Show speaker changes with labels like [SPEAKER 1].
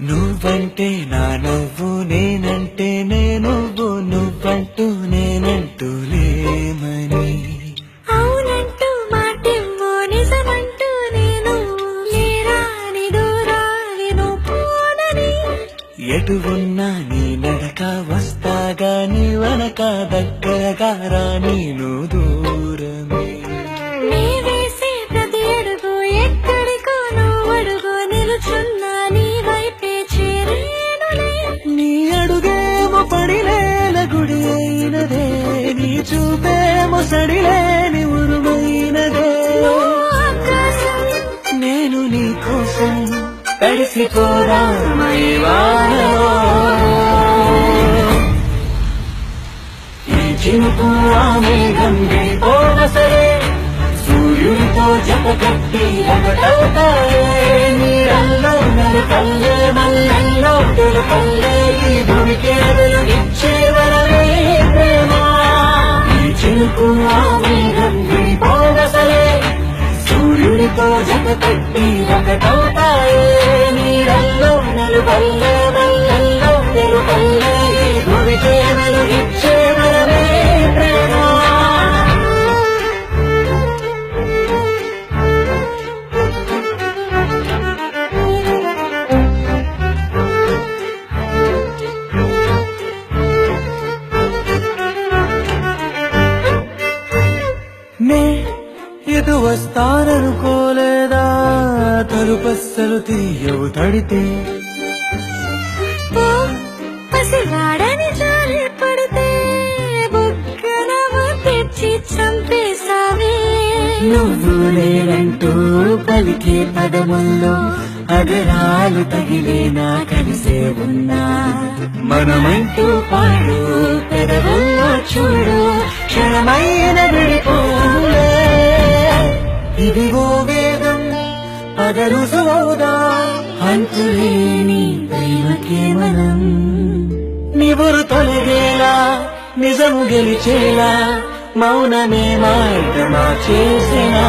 [SPEAKER 1] నువ్వంటే నా నవ్వు నేనంటే నువ్వు నువ్వంటూ నేనంటూ లేమని
[SPEAKER 2] అవునంటూ మాటివ్వు నిజమంటూ నేను లేరాని దూరాని నువ్వు పోనని
[SPEAKER 1] ఎటు ఉన్నా నీ నడక వస్తాగా నీ వనక దగ్గరగా రాని నువ్వు దూరమే
[SPEAKER 2] నీ వేసే ప్రతి అడుగు ఎక్కడికో నువ్వు అడుగు నిలుచున్నా నీ వైపే చేరేనులే
[SPEAKER 1] నీ అడుగేమో పడిలేల గుడి అయినదే నీ చూపేమో సడిలేని ఉరుమైనదే
[SPEAKER 2] ఆకాశం
[SPEAKER 1] నేను నీ కోసం తడిసిపోదామై వానలో ఈ చినుకు ఆ మేఘం వెళ్ళిపోవ సరే సూర్యుడితో జత కట్టి ఒకటవుతాయే నీళ్ళల్లో నలుకల్లే మల్లెల్లో తెలుకల్లే ఈ భూమికే వెలుగిచ్చే వరమే ప్రేమ ఈ చినుకు ఆ మేఘం వెళ్ళిపోవ సరే సూర్యుడితో జత కట్టి ఒకటవుతాయే నీళ్ళల్లో నలుకల్లే మల్లెల్లో తెలుకల్లే ఈ భూమికే వెలుగిచ్చే వరమే ప్రేమ నే ఎటు వస్తాననుకోలేదా తలుపస్సలు తీయవు తడితే
[SPEAKER 2] ఓ పసివాడని జారి పడితే బుగ్గన తెచ్చి చంపేశావే
[SPEAKER 1] నువ్వు లేనంటూ పలికే పదముల్లో అగరాలు తగిలేనా కలిసే ఉన్నా మనమంటూ పాడు పెదవుల్లో చూడు క్షణమైన విడిపోలే ఇదిగో వేగం పదరుసవుదా అంతులేని ప్రేమకే మనం నివురు తొలగేలా నిజము గెలిచేలా మౌనమే మార్గమా చేసినా